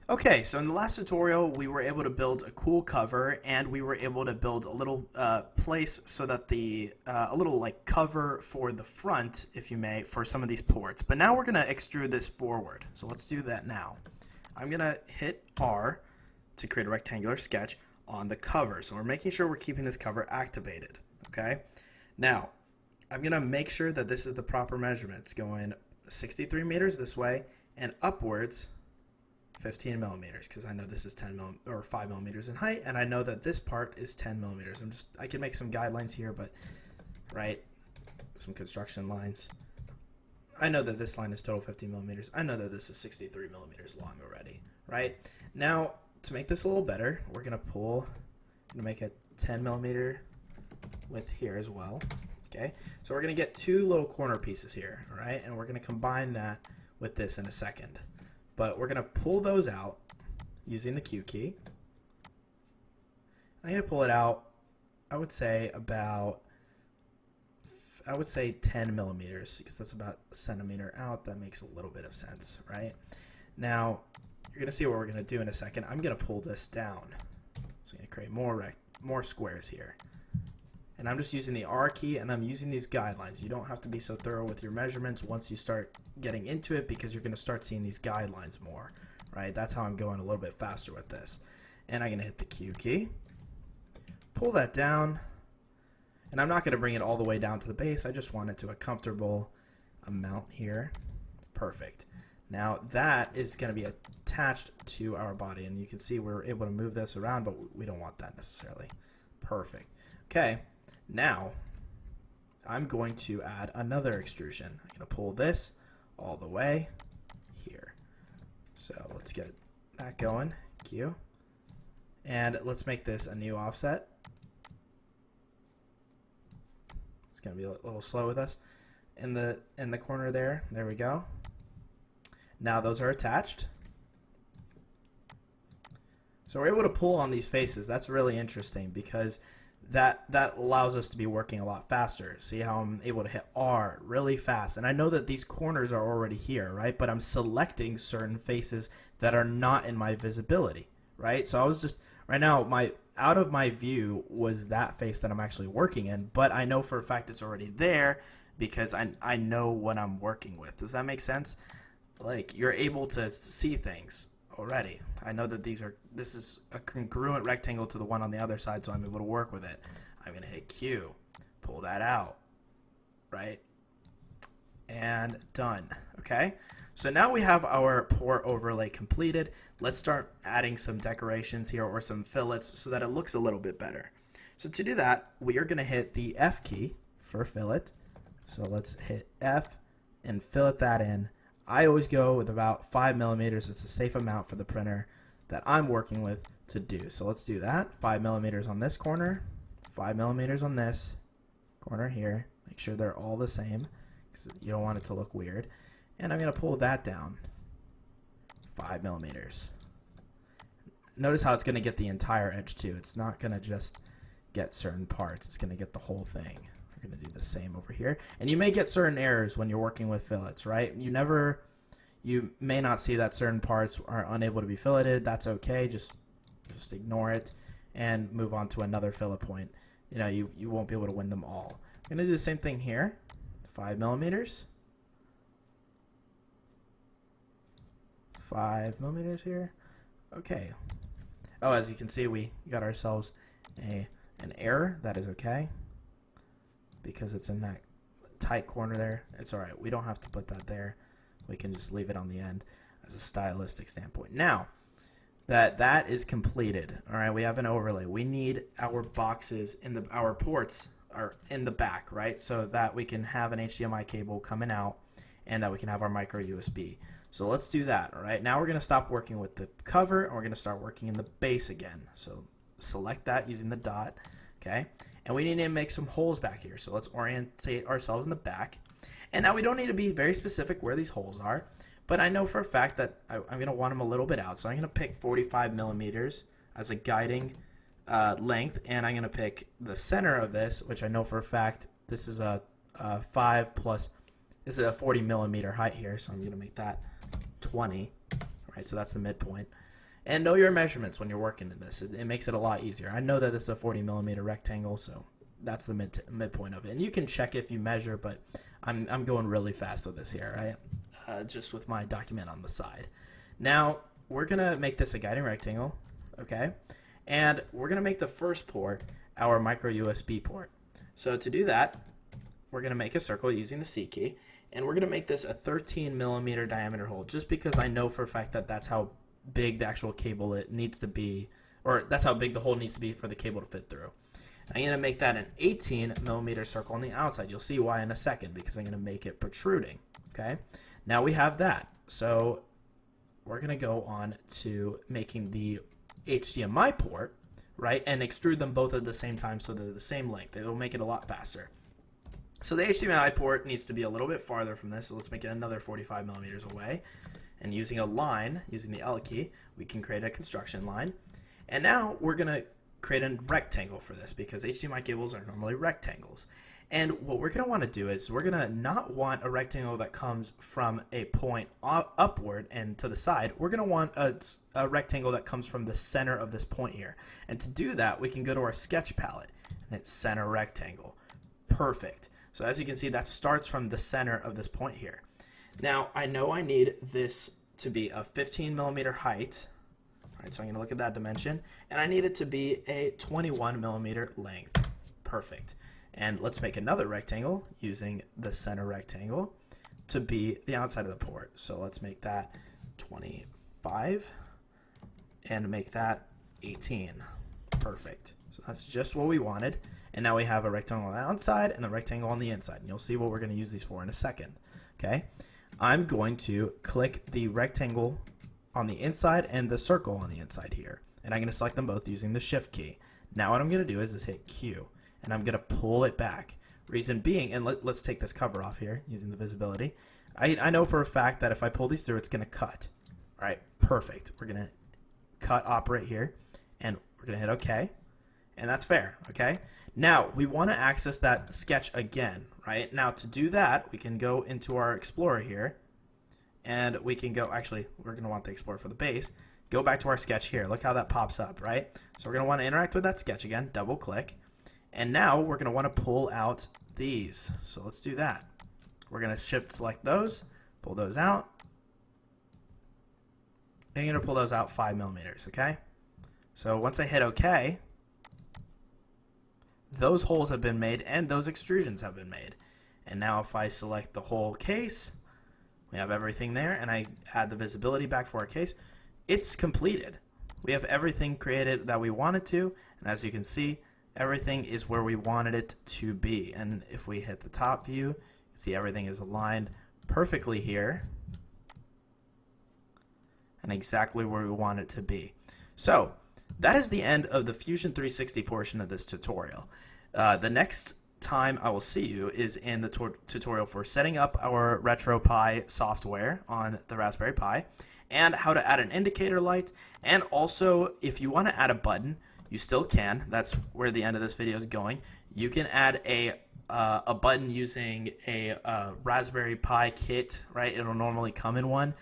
Okay, so in the last tutorial, we were able to build a cool cover, and we were able to build a little place so that a little like cover for the front, if you may, for some of these ports. But now we're going to extrude this forward. So let's do that now. I'm going to hit R to create a rectangular sketch on the cover. So we're making sure we're keeping this cover activated. Okay. Now, I'm going to make sure that this is the proper measurements, going 63 meters this way and upwards 15 millimeters, because I know this is 5 millimeters in height, and I know that this part is 10 millimeters. I can make some guidelines here, but right, some construction lines. I know that this line is total 15 millimeters. I know that this is 63 millimeters long already, right? Now, to make this a little better, we're gonna make a 10 millimeter width here as well. Okay, so we're gonna get two little corner pieces here, all right, and we're gonna combine that with this in a second. But we're going to pull those out using the Q key. I need to pull it out, I would say 10 millimeters, because that's about a centimeter out. That makes a little bit of sense, right? Now, you're going to see what we're going to do in a second. I'm going to pull this down. So I'm going to create more squares here. And I'm just using the R key, and I'm using these guidelines. You don't have to be so thorough with your measurements once you start getting into it, because you're going to start seeing these guidelines more, right? That's how I'm going a little bit faster with this. And I'm going to hit the Q key, pull that down, and I'm not going to bring it all the way down to the base. I just want it to a comfortable amount here. Perfect. Now that is going to be attached to our body, and you can see we're able to move this around, but we don't want that necessarily. Perfect. Okay. Now, I'm going to add another extrusion. I'm going to pull this all the way here. So let's get that going. Q. And let's make this a new offset. It's going to be a little slow with us. In the corner there we go. Now those are attached. So we're able to pull on these faces. That's really interesting, because that allows us to be working a lot faster. See how I'm able to hit R really fast, and I know that these corners are already here, right? But I'm selecting certain faces that are not in my visibility, right? So I was just right now, out of my view was that face that I'm actually working in, but I know for a fact it's already there because I know what I'm working with. Does that make sense? Like, you're able to see things already. I know that this is a congruent rectangle to the one on the other side, so I'm able to work with it. I'm going to hit Q, pull that out, right? And done. Okay, so now we have our port overlay completed. Let's start adding some decorations here, or some fillets, so that it looks a little bit better. So to do that, we are going to hit the F key for fillet. So let's hit F and fillet that in. I always go with about 5 millimeters. It's a safe amount for the printer that I'm working with to do. So let's do that. 5 millimeters on this corner, 5 millimeters on this corner here. Make sure they're all the same, because you don't want it to look weird. And I'm going to pull that down 5 millimeters. Notice how it's going to get the entire edge too. It's not going to just get certain parts. It's going to get the whole thing. We're going to do the same over here. And you may get certain errors when you're working with fillets, right? You may not see that certain parts are unable to be filleted. That's okay. Just ignore it and move on to another fillet point. You know, you won't be able to win them all. I'm going to do the same thing here. 5 millimeters. 5 millimeters here. Okay. Oh, as you can see, we got ourselves an error. That is okay, because it's in that tight corner there. It's all right. We don't have to put that there. We can just leave it on the end as a stylistic standpoint. Now that is completed, all right, we have an overlay. We need our boxes our ports are in the back, right? So that we can have an HDMI cable coming out, and that we can have our micro USB. So let's do that, all right? Now we're going to stop working with the cover, and we're going to start working in the base again. So select that using the dot, okay? And we need to make some holes back here. So let's orientate ourselves in the back. And now we don't need to be very specific where these holes are, but I know for a fact that I'm going to want them a little bit out. So I'm going to pick 45 millimeters as a guiding length, and I'm going to pick the center of this, which I know for a fact this is a 5 plus, this is a 40 millimeter height here, so I'm going to make that 20, right? So that's the midpoint. And know your measurements when you're working in this. It makes it a lot easier. I know that this is a 40 millimeter rectangle, so that's the midpoint of it. And you can check if you measure, but I'm going really fast with this here, right? Just with my document on the side. Now, we're going to make this a guiding rectangle, okay? And we're going to make the first port our micro USB port. So to do that, we're going to make a circle using the C key, and we're going to make this a 13 millimeter diameter hole, just because I know for a fact that that's how big the actual cable it needs to be, or that's how big the hole needs to be for the cable to fit through. I'm going to make that an 18 millimeter circle on the outside. You'll see why in a second, because I'm going to make it protruding. Okay, now we have that. So we're going to go on to making the HDMI port, right, and extrude them both at the same time so they're the same length. It'll make it a lot faster. So the HDMI port needs to be a little bit farther from this, so let's make it another 45 millimeters away. And using a line, using the L key, we can create a construction line. And now we're going to create a rectangle for this, because HDMI cables are normally rectangles. And what we're going to want to do is we're going to not want a rectangle that comes from a point upward and to the side. We're going to want a rectangle that comes from the center of this point here. And to do that, we can go to our sketch palette, and it's center rectangle. Perfect. So as you can see, that starts from the center of this point here. Now, I know I need this to be a 15 millimeter height. All right, so I'm going to look at that dimension. And I need it to be a 21 millimeter length. Perfect. And let's make another rectangle using the center rectangle to be the outside of the port. So let's make that 25 and make that 18. Perfect. So that's just what we wanted. And now we have a rectangle on the outside and the rectangle on the inside. And you'll see what we're going to use these for in a second. Okay. I'm going to click the rectangle on the inside and the circle on the inside here. And I'm going to select them both using the Shift key. Now what I'm going to do is hit Q. And I'm going to pull it back. Reason being, and let's take this cover off here using the visibility. I know for a fact that if I pull these through, it's going to cut. All right, perfect. We're going to cut operate here, and we're going to hit OK. And that's fair, okay? Now, we want to access that sketch again, right? Now, to do that, we can go into our Explorer here, and we can go, actually, we're going to want the Explorer for the base. Go back to our sketch here. Look how that pops up, right? So we're going to want to interact with that sketch again, double click. And now we're going to want to pull out these. So let's do that. We're going to shift select those, pull those out. And you're going to pull those out 5 millimeters, okay? So once I hit OK, those holes have been made and those extrusions have been made. And now if I select the whole case, we have everything there, and I add the visibility back for our case, it's completed. We have everything created that we wanted to, and as you can see, everything is where we wanted it to be. And if we hit the top view, you see everything is aligned perfectly here and exactly where we want it to be. So that is the end of the Fusion 360 portion of this tutorial. The next time I will see you is in the tutorial for setting up our RetroPie software on the Raspberry Pi, and how to add an indicator light, and also if you want to add a button, you still can. That's where the end of this video is going. You can add a button using a Raspberry Pi kit, right? It'll normally come in one.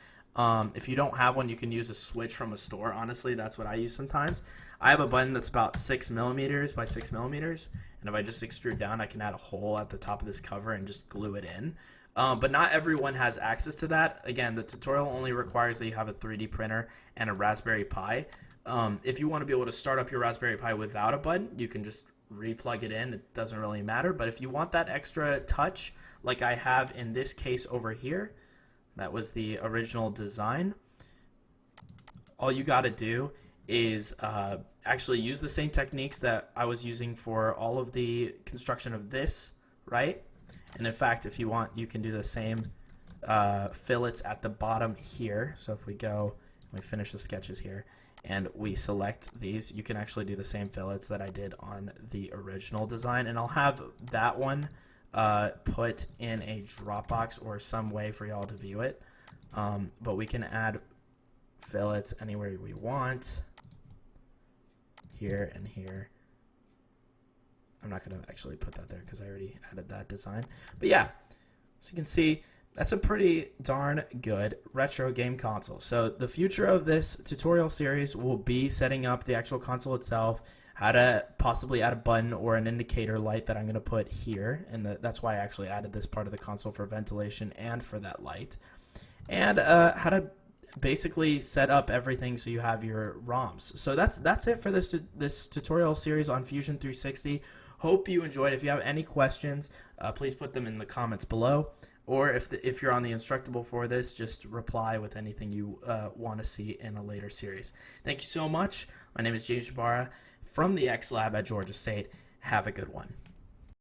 If you don't have one, you can use a switch from a store. Honestly, that's what I use sometimes. I have a button that's about 6 millimeters by 6 millimeters, and if I just extrude down, I can add a hole at the top of this cover and just glue it in. But not everyone has access to that. Again, the tutorial only requires that you have a 3D printer and a Raspberry Pi. If you want to be able to start up your Raspberry Pi without a button, you can just replug it in. It doesn't really matter. But if you want that extra touch, like I have in this case over here, that was the original design, all you got to do is actually use the same techniques that I was using for all of the construction of this, right? And in fact, if you want, you can do the same fillets at the bottom here. So if we go, we finish the sketches here, and we select these, you can actually do the same fillets that I did on the original design. And I'll have that one put in a Dropbox or some way for y'all to view it. But we can add fillets anywhere we want, here and here. I'm not going to actually put that there because I already added that design. But yeah, so you can see That's a pretty darn good retro game console. So the future of this tutorial series will be setting up the actual console itself, how to possibly add a button or an indicator light that I'm going to put here, and that's why I actually added this part of the console for ventilation and for that light, and how to basically set up everything so you have your ROMs. So that's it for this tutorial series on Fusion 360. Hope you enjoyed. If you have any questions, please put them in the comments below. Or if you're on the Instructable for this, just reply with anything you want to see in a later series. Thank you so much. My name is James Jabara from the X Lab at Georgia State. Have a good one.